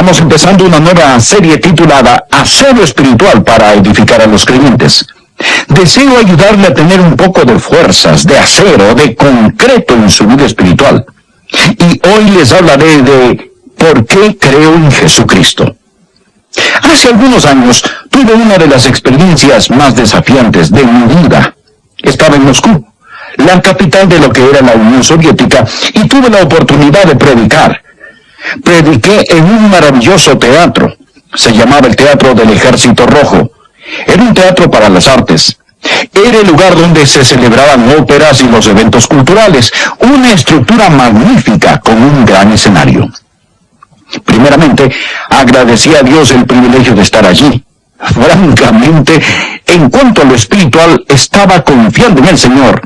Estamos empezando una nueva serie titulada Acero Espiritual para edificar a los creyentes. Deseo ayudarle a tener un poco de fuerzas, de acero, de concreto en su vida espiritual. Y hoy les hablaré de ¿por qué creo en Jesucristo? Hace algunos años tuve una de las experiencias más desafiantes de mi vida. Estaba en Moscú, la capital de lo que era la Unión Soviética, y tuve la oportunidad de predicar. Prediqué en un maravilloso teatro. Se llamaba el Teatro del Ejército Rojo. Era un teatro para las artes. Era el lugar donde se celebraban óperas y los eventos culturales. Una estructura magnífica con un gran escenario. Primeramente, agradecí a Dios el privilegio de estar allí. Francamente, en cuanto a lo espiritual, estaba confiando en el Señor.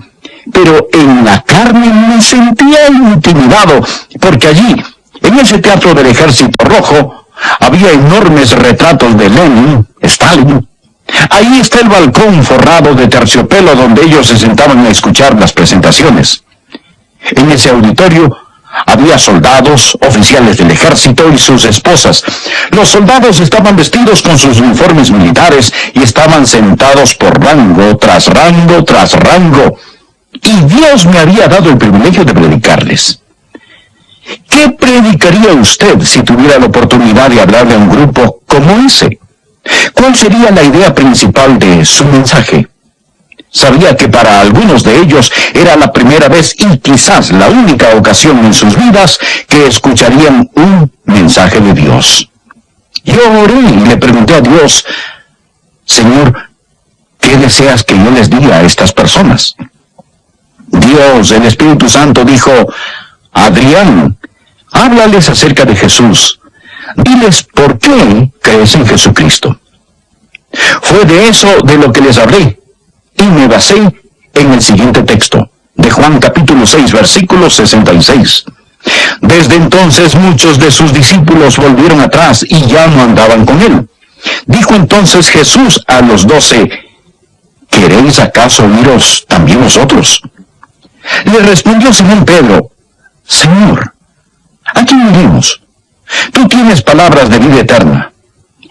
Pero en la carne me sentía intimidado, porque allí, en ese Teatro del Ejército Rojo, había enormes retratos de Lenin, Stalin. Ahí está el balcón forrado de terciopelo donde ellos se sentaban a escuchar las presentaciones. En ese auditorio había soldados, oficiales del ejército y sus esposas. Los soldados estaban vestidos con sus uniformes militares y estaban sentados por rango tras rango tras rango. Y Dios me había dado el privilegio de predicarles. ¿Qué predicaría usted si tuviera la oportunidad de hablarle a un grupo como ese? ¿Cuál sería la idea principal de su mensaje? Sabía que para algunos de ellos era la primera vez y quizás la única ocasión en sus vidas que escucharían un mensaje de Dios. Yo oré y le pregunté a Dios, Señor, ¿qué deseas que yo les diga a estas personas? Dios, el Espíritu Santo, dijo, Adrián, háblales acerca de Jesús. Diles por qué crees en Jesucristo. Fue de eso de lo que les hablé, y me basé en el siguiente texto, de Juan capítulo 6, versículo 66. Desde entonces muchos de sus discípulos volvieron atrás y ya no andaban con él. Dijo entonces Jesús a los 12, ¿queréis acaso iros también vosotros? Le respondió Simón Pedro, Señor, ¿a quién iremos? Tú tienes palabras de vida eterna,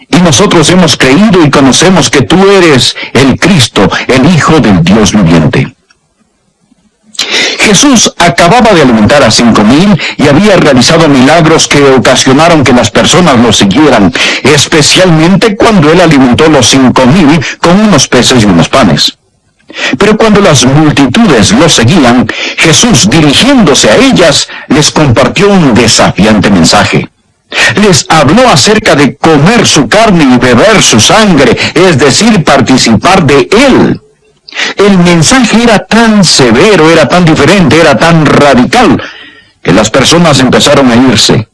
y nosotros hemos creído y conocemos que tú eres el Cristo, el Hijo del Dios viviente. Jesús acababa de alimentar a 5,000 y había realizado milagros que ocasionaron que las personas lo siguieran, especialmente cuando él alimentó los 5,000 con unos peces y unos panes. Pero cuando las multitudes lo seguían, Jesús, dirigiéndose a ellas, les compartió un desafiante mensaje. Les habló acerca de comer su carne y beber su sangre, es decir, participar de él. El mensaje era tan severo, era tan diferente, era tan radical, que las personas empezaron a irse.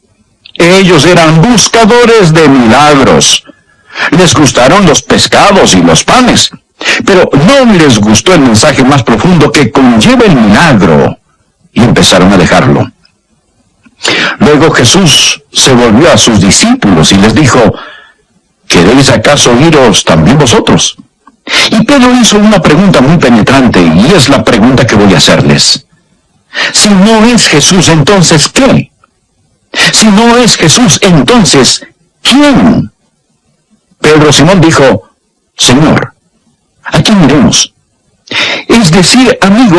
Ellos eran buscadores de milagros. Les gustaron los pescados y los panes, pero no les gustó el mensaje más profundo que conlleva el milagro, y empezaron a dejarlo. Luego Jesús se volvió a sus discípulos y les dijo, ¿queréis acaso iros también vosotros? Y Pedro hizo una pregunta muy penetrante, y es la pregunta que voy a hacerles. Si no es Jesús, entonces ¿qué? Si no es Jesús, entonces ¿quién? Pedro Simón dijo, Señor, ¿a quién iremos? Es decir, amigo,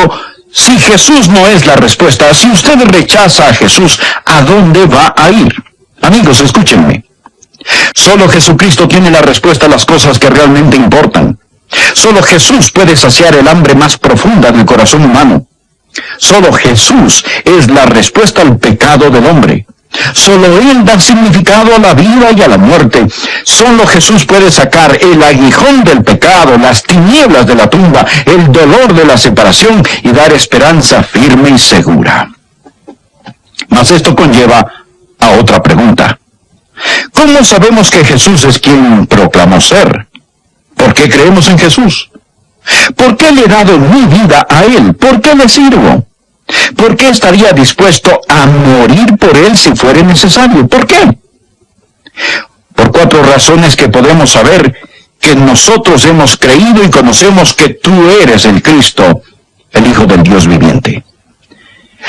si Jesús no es la respuesta, si usted rechaza a Jesús, ¿a dónde va a ir? Amigos, escúchenme. Solo Jesucristo tiene la respuesta a las cosas que realmente importan. Solo Jesús puede saciar el hambre más profunda del corazón humano. Solo Jesús es la respuesta al pecado del hombre. Solo Él da significado a la vida y a la muerte. Solo Jesús puede sacar el aguijón del pecado, las tinieblas de la tumba, el dolor de la separación y dar esperanza firme y segura. Mas esto conlleva a otra pregunta. ¿Cómo sabemos que Jesús es quien proclamó ser? ¿Por qué creemos en Jesús? ¿Por qué le he dado mi vida a Él? ¿Por qué le sirvo? ¿Por qué estaría dispuesto a morir por Él si fuera necesario? ¿Por qué? Por 4 razones que podemos saber que nosotros hemos creído y conocemos que tú eres el Cristo, el Hijo del Dios viviente.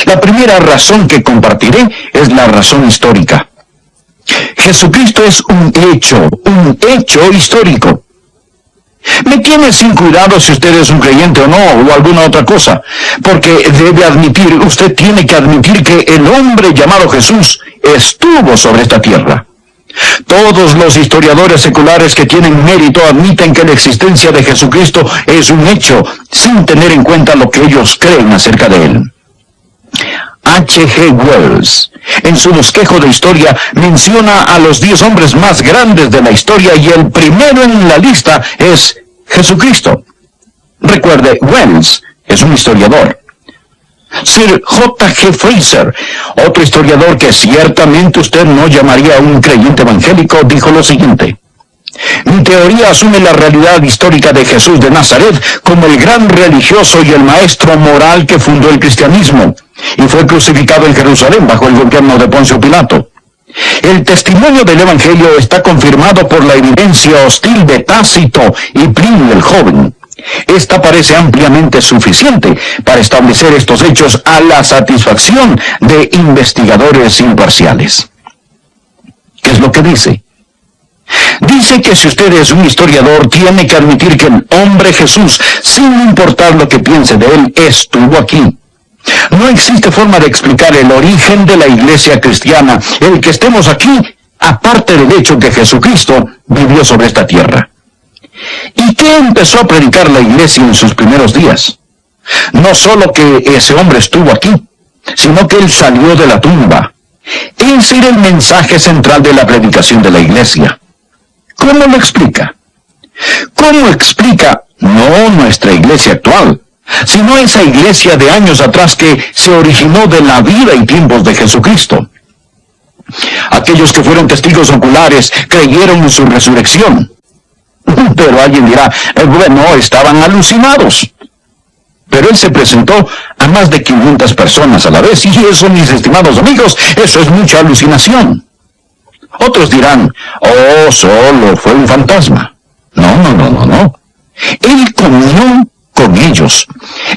La primera razón que compartiré es la razón histórica. Jesucristo es un hecho histórico. Me tiene sin cuidado si usted es un creyente o no, o alguna otra cosa, porque usted tiene que admitir que el hombre llamado Jesús estuvo sobre esta tierra. Todos los historiadores seculares que tienen mérito admiten que la existencia de Jesucristo es un hecho, sin tener en cuenta lo que ellos creen acerca de él. H.G. Wells, en su bosquejo de historia, menciona a los 10 hombres más grandes de la historia y el primero en la lista es Jesucristo. Recuerde, Wells es un historiador. Sir J.G. Fraser, otro historiador que ciertamente usted no llamaría un creyente evangélico, dijo lo siguiente: mi teoría asume la realidad histórica de Jesús de Nazaret como el gran religioso y el maestro moral que fundó el cristianismo, y fue crucificado en Jerusalén bajo el gobierno de Poncio Pilato. El testimonio del Evangelio está confirmado por la evidencia hostil de Tácito y Plinio el Joven. Esta parece ampliamente suficiente para establecer estos hechos a la satisfacción de investigadores imparciales. ¿Qué es lo que dice? Dice que si usted es un historiador, tiene que admitir que el hombre Jesús, sin importar lo que piense de él, estuvo aquí. No existe forma de explicar el origen de la iglesia cristiana, el que estemos aquí, aparte del hecho que Jesucristo vivió sobre esta tierra. ¿Y qué empezó a predicar la iglesia en sus primeros días? No solo que ese hombre estuvo aquí, sino que él salió de la tumba. Ese era el mensaje central de la predicación de la iglesia. ¿Cómo lo explica? ¿Cómo explica no nuestra iglesia actual, sino esa iglesia de años atrás que se originó de la vida y tiempos de Jesucristo? Aquellos que fueron testigos oculares creyeron en su resurrección. Pero alguien dirá, bueno, estaban alucinados. Pero él se presentó a más de 500 personas a la vez, y eso, mis estimados amigos, eso es mucha alucinación. Otros dirán, oh, solo fue un fantasma. No. Él comió con ellos.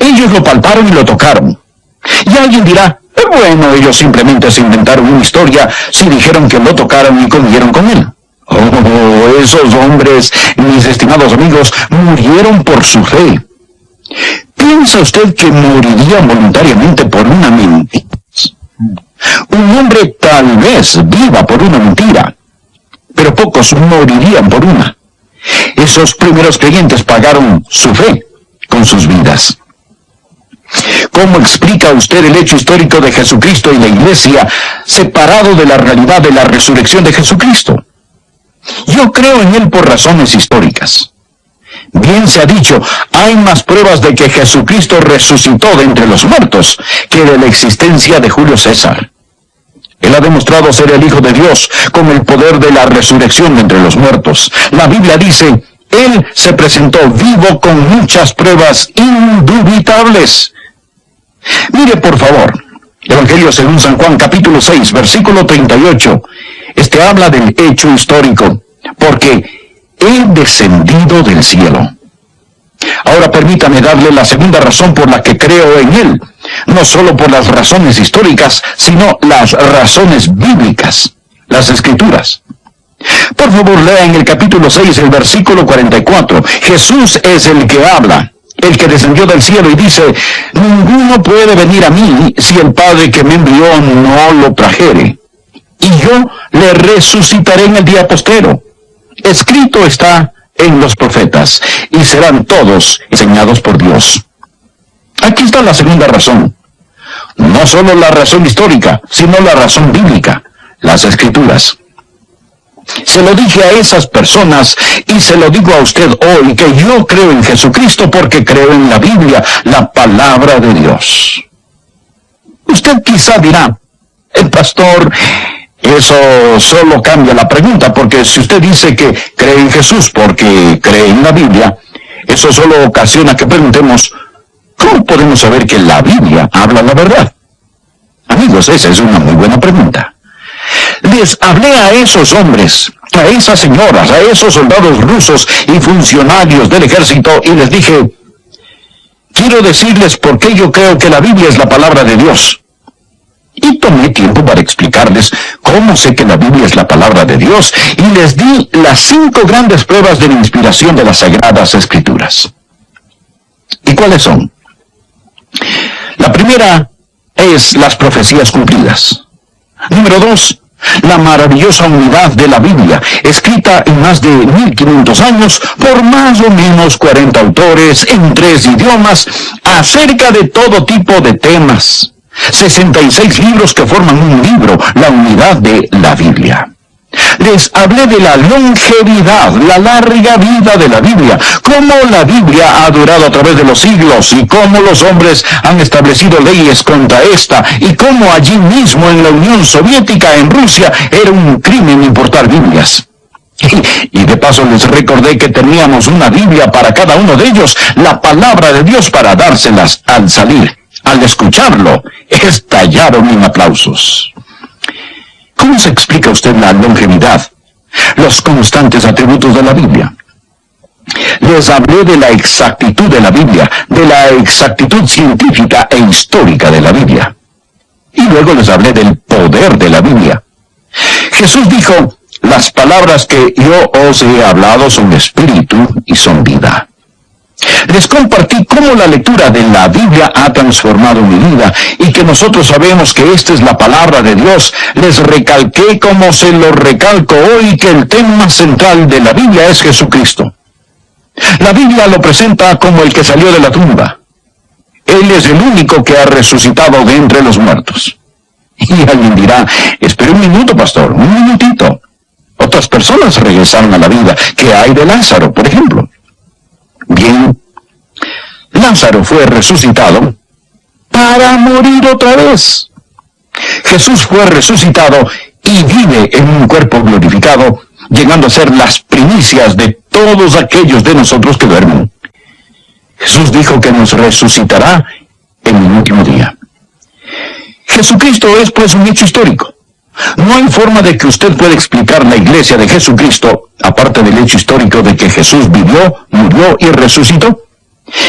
Ellos lo palparon y lo tocaron. Y alguien dirá, bueno, ellos simplemente se inventaron una historia si dijeron que lo tocaron y comieron con él. Oh, esos hombres, mis estimados amigos, murieron por su fe. ¿Piensa usted que morirían voluntariamente por una mentira? Un hombre tal vez viva por una mentira, pero pocos morirían por una. Esos primeros creyentes pagaron su fe con sus vidas. ¿Cómo explica usted el hecho histórico de Jesucristo y la iglesia separado de la realidad de la resurrección de Jesucristo? Yo creo en él por razones históricas. Bien se ha dicho, hay más pruebas de que Jesucristo resucitó de entre los muertos que de la existencia de Julio César. Él ha demostrado ser el Hijo de Dios con el poder de la resurrección de entre los muertos. La Biblia dice, él se presentó vivo con muchas pruebas indubitables. Mire, por favor, Evangelio según San Juan, capítulo 6, versículo 38. Este habla del hecho histórico, porque he descendido del cielo. Ahora permítame darle la segunda razón por la que creo en él, no solo por las razones históricas, sino las razones bíblicas, las Escrituras. Por favor, lea en el capítulo 6, el versículo 44. Jesús es el que habla, el que descendió del cielo y dice, ninguno puede venir a mí si el Padre que me envió no lo trajere, y yo le resucitaré en el día postrero. Escrito está en los profetas, y serán todos enseñados por Dios. Aquí está la segunda razón. No solo la razón histórica, sino la razón bíblica, las Escrituras. Se lo dije a esas personas y se lo digo a usted hoy, que yo creo en Jesucristo porque creo en la Biblia, la palabra de Dios. Usted quizá dirá, el pastor, eso solo cambia la pregunta, porque si usted dice que cree en Jesús porque cree en la Biblia, eso solo ocasiona que preguntemos, ¿cómo podemos saber que la Biblia habla la verdad? Amigos, esa es una muy buena pregunta. Les hablé a esos hombres, a esas señoras, a esos soldados rusos y funcionarios del ejército y les dije, quiero decirles por qué yo creo que la Biblia es la palabra de Dios. Y tomé tiempo para explicarles cómo sé que la Biblia es la palabra de Dios, y les di las 5 grandes pruebas de la inspiración de las Sagradas Escrituras. ¿Y cuáles son? La primera es las profecías cumplidas. Número 2, la maravillosa unidad de la Biblia, escrita en más de 1500 años por más o menos 40 autores en 3 idiomas, acerca de todo tipo de temas. 66 libros que forman un libro, la unidad de la Biblia. Les hablé de la longevidad, la larga vida de la Biblia, cómo la Biblia ha durado a través de los siglos y cómo los hombres han establecido leyes contra esta, y cómo allí mismo en la Unión Soviética, en Rusia, era un crimen importar Biblias. Y de paso les recordé que teníamos una Biblia para cada uno de ellos, la palabra de Dios, para dárselas al salir. Al escucharlo, estallaron en aplausos. ¿Cómo se explica usted la longevidad, los constantes atributos de la Biblia? Les hablé de la exactitud de la Biblia, de la exactitud científica e histórica de la Biblia. Y luego les hablé del poder de la Biblia. Jesús dijo, las palabras que yo os he hablado son espíritu y son vida. Les compartí cómo la lectura de la Biblia ha transformado mi vida y que nosotros sabemos que esta es la palabra de Dios. Les recalqué, como se lo recalco hoy, que el tema central de la Biblia es Jesucristo. La Biblia lo presenta como el que salió de la tumba. Él es el único que ha resucitado de entre los muertos. Y alguien dirá, espere un minuto, pastor, un minutito. Otras personas regresaron a la vida. ¿Qué hay de Lázaro, por ejemplo? Bien, Lázaro fue resucitado para morir otra vez. Jesús fue resucitado y vive en un cuerpo glorificado, llegando a ser las primicias de todos aquellos de nosotros que duermen. Jesús dijo que nos resucitará en el último día. Jesucristo es pues un hecho histórico. No hay forma de que usted pueda explicar la iglesia de Jesucristo, aparte del hecho histórico de que Jesús vivió, murió y resucitó.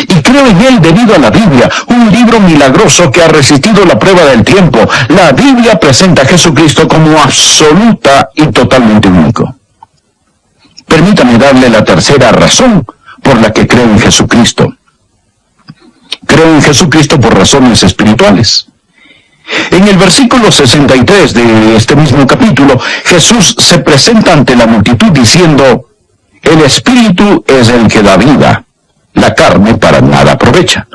Y creo en él debido a la Biblia, un libro milagroso que ha resistido la prueba del tiempo. La Biblia presenta a Jesucristo como absoluta y totalmente único. Permítame darle la tercera razón por la que creo en Jesucristo. Creo en Jesucristo por razones espirituales. En el versículo 63 de este mismo capítulo, Jesús se presenta ante la multitud diciendo, el Espíritu es el que da vida, la carne para nada aprovecha.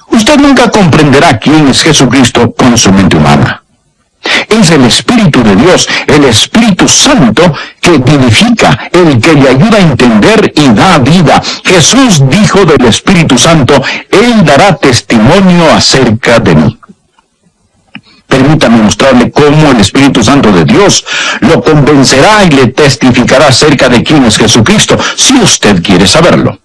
Usted nunca comprenderá quién es Jesucristo con su mente humana. Es el Espíritu de Dios, el Espíritu Santo, que vivifica, el que le ayuda a entender y da vida. Jesús dijo del Espíritu Santo, Él dará testimonio acerca de mí. Permítame mostrarle cómo el Espíritu Santo de Dios lo convencerá y le testificará acerca de quién es Jesucristo, si usted quiere saberlo.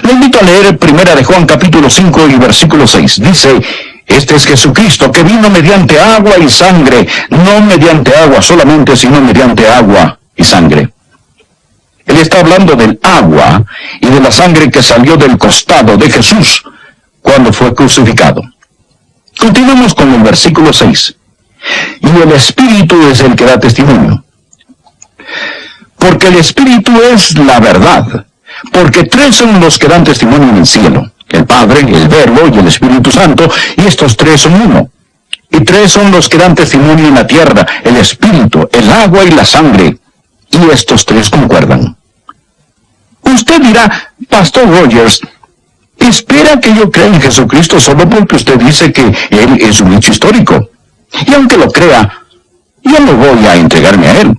Le invito a leer 1 de Juan capítulo 5 y versículo 6. Dice, este es Jesucristo que vino mediante agua y sangre, no mediante agua solamente, sino mediante agua y sangre. Él está hablando del agua y de la sangre que salió del costado de Jesús cuando fue crucificado. Continuamos con el versículo 6. Y el Espíritu es el que da testimonio. Porque el Espíritu es la verdad. Porque 3 son los que dan testimonio en el cielo. El Padre, el Verbo y el Espíritu Santo. Y estos 3 son uno. Y 3 son los que dan testimonio en la tierra. El Espíritu, el agua y la sangre. Y estos 3 concuerdan. Usted dirá, Pastor Rogers, espera que yo crea en Jesucristo solo porque usted dice que Él es un hecho histórico. Y aunque lo crea, yo no voy a entregarme a Él.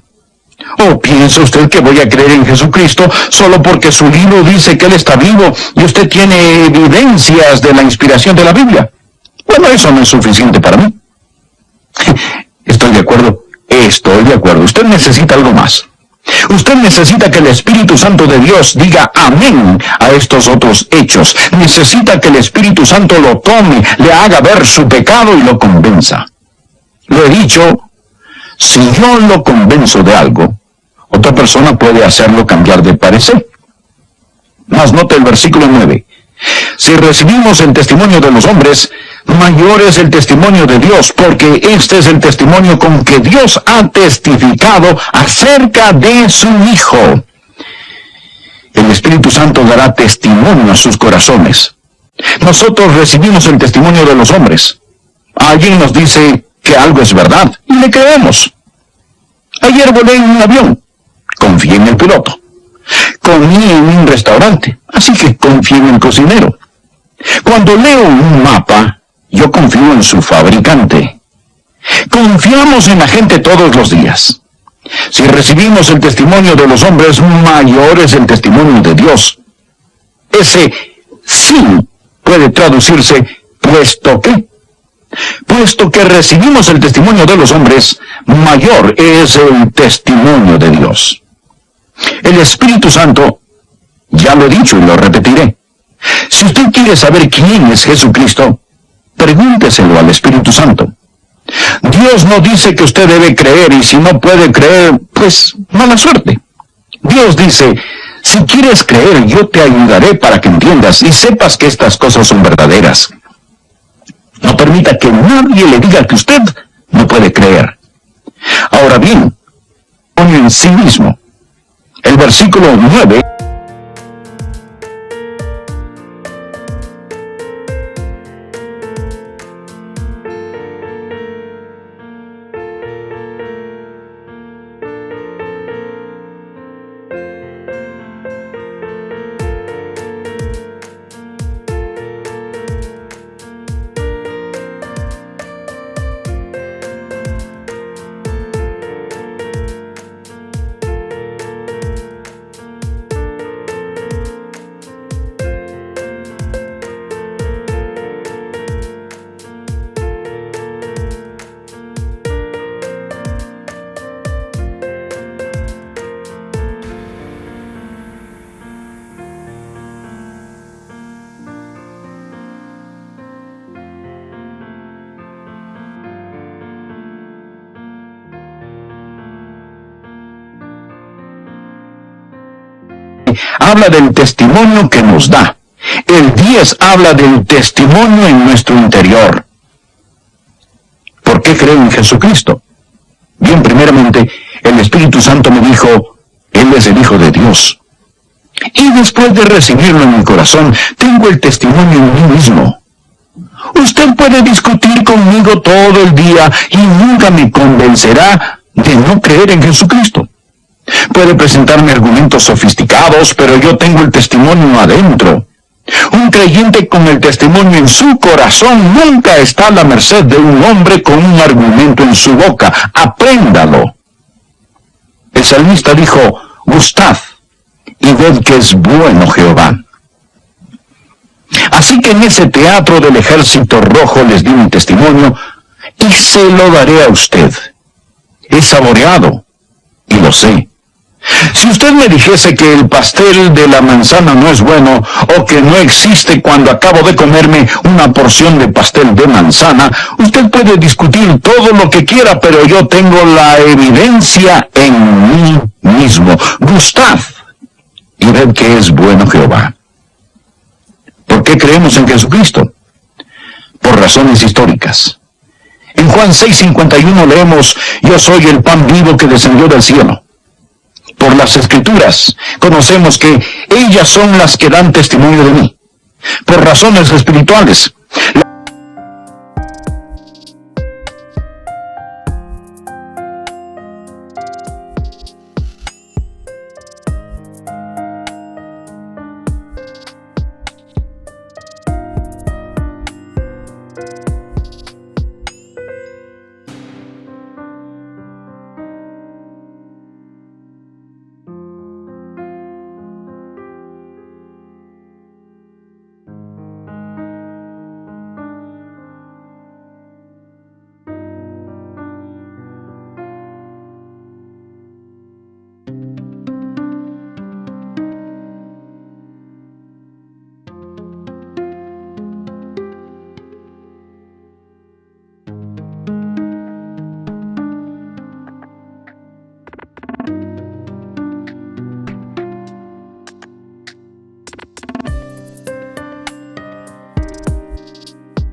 ¿O piensa usted que voy a creer en Jesucristo solo porque su libro dice que Él está vivo y usted tiene evidencias de la inspiración de la Biblia? Bueno, eso no es suficiente para mí. Estoy de acuerdo. Usted necesita algo más. Usted necesita que el Espíritu Santo de Dios diga amén a estos otros hechos. Necesita que el Espíritu Santo lo tome, le haga ver su pecado y lo convenza. Lo he dicho, si yo lo convenzo de algo, otra persona puede hacerlo cambiar de parecer. Mas note el versículo 9. Si recibimos el testimonio de los hombres, mayor es el testimonio de Dios, porque este es el testimonio con que Dios ha testificado acerca de su Hijo. El Espíritu Santo dará testimonio a sus corazones. Nosotros recibimos el testimonio de los hombres. Alguien nos dice que algo es verdad, y le creemos. Ayer volé en un avión. Confié en el piloto. Comí en un restaurante, así que confío en el cocinero. Cuando leo un mapa, yo confío en su fabricante. Confiamos en la gente todos los días. Si recibimos el testimonio de los hombres, mayor es el testimonio de Dios. Ese sí puede traducirse puesto que. Puesto que recibimos el testimonio de los hombres, mayor es el testimonio de Dios. El Espíritu Santo, ya lo he dicho y lo repetiré. Si usted quiere saber quién es Jesucristo, pregúnteselo al Espíritu Santo. Dios no dice que usted debe creer, y si no puede creer, pues mala suerte. Dios dice, si quieres creer, yo te ayudaré para que entiendas y sepas que estas cosas son verdaderas. No permita que nadie le diga que usted no puede creer. Ahora bien, pone en sí mismo. El versículo 9... habla del testimonio que nos da. El 10 habla del testimonio en nuestro interior. ¿Por qué creo en Jesucristo? Bien, primeramente, el Espíritu Santo me dijo, Él es el Hijo de Dios. Y después de recibirlo en mi corazón, tengo el testimonio en mí mismo. Usted puede discutir conmigo todo el día y nunca me convencerá de no creer en Jesucristo. Puede presentarme argumentos sofisticados, pero yo tengo el testimonio adentro. Un creyente con el testimonio en su corazón nunca está a la merced de un hombre con un argumento en su boca. Apréndalo. El salmista dijo, gustad y ved que es bueno Jehová. Así que en ese teatro del Ejército Rojo les di mi testimonio y se lo daré a usted. He saboreado y lo sé. Si usted me dijese que el pastel de la manzana no es bueno, o que no existe cuando acabo de comerme una porción de pastel de manzana, usted puede discutir todo lo que quiera, pero yo tengo la evidencia en mí mismo. Gustad y ved que es bueno Jehová. ¿Por qué creemos en Jesucristo? Por razones históricas. En Juan 6:51 leemos, yo soy el pan vivo que descendió del cielo. Por las Escrituras conocemos que ellas son las que dan testimonio de mí. Por razones espirituales,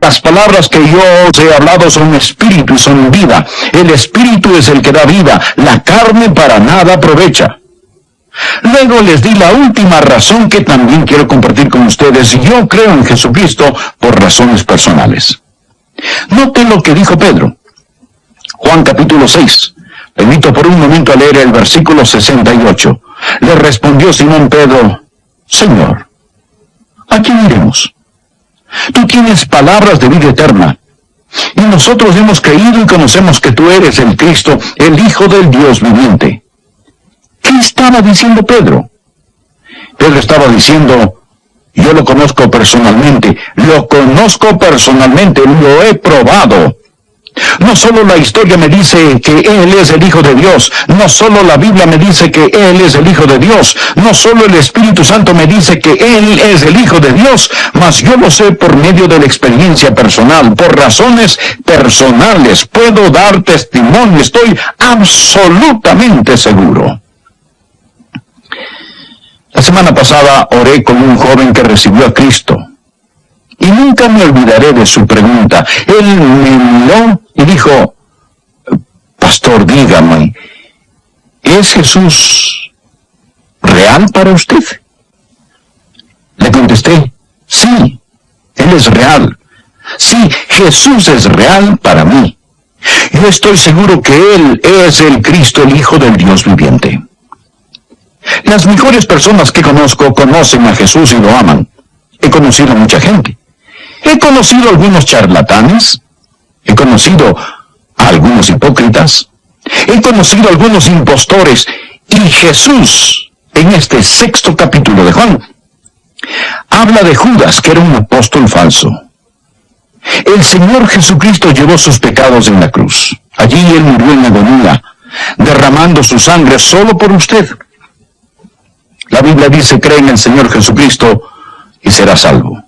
Las palabras que yo os he hablado son espíritu y son vida. El espíritu es el que da vida, la carne para nada aprovecha. Luego les di la última razón que también quiero compartir con ustedes. Yo creo en Jesucristo por razones personales. Noten lo que dijo Pedro. Juan capítulo 6. Le invito por un momento a leer el versículo 68. Le respondió Simón Pedro: Señor, ¿a quién iremos? Tú tienes palabras de vida eterna, y nosotros hemos creído y conocemos que tú eres el Cristo, el Hijo del Dios viviente. ¿Qué estaba diciendo Pedro? Pedro estaba diciendo: yo lo conozco personalmente, lo he probado. No solo la historia me dice que Él es el Hijo de Dios, no solo la Biblia me dice que Él es el Hijo de Dios, no solo el Espíritu Santo me dice que Él es el Hijo de Dios, mas yo lo sé por medio de la experiencia personal, por razones personales. Puedo dar testimonio, estoy absolutamente seguro. La semana pasada oré con un joven que recibió a Cristo. Y nunca me olvidaré de su pregunta. Él me miró y dijo: Pastor, dígame, ¿es Jesús real para usted? Le contesté: sí, Él es real. Sí, Jesús es real para mí. Yo estoy seguro que Él es el Cristo, el Hijo del Dios viviente. Las mejores personas que conozco conocen a Jesús y lo aman. He conocido a mucha gente. He conocido a algunos charlatanes. He conocido a algunos hipócritas. He conocido a algunos impostores. Y Jesús, en este 6º capítulo de Juan, habla de Judas, que era un apóstol falso. El Señor Jesucristo llevó sus pecados en la cruz. Allí Él murió en agonía, derramando su sangre solo por usted. La Biblia dice: cree en el Señor Jesucristo y será salvo.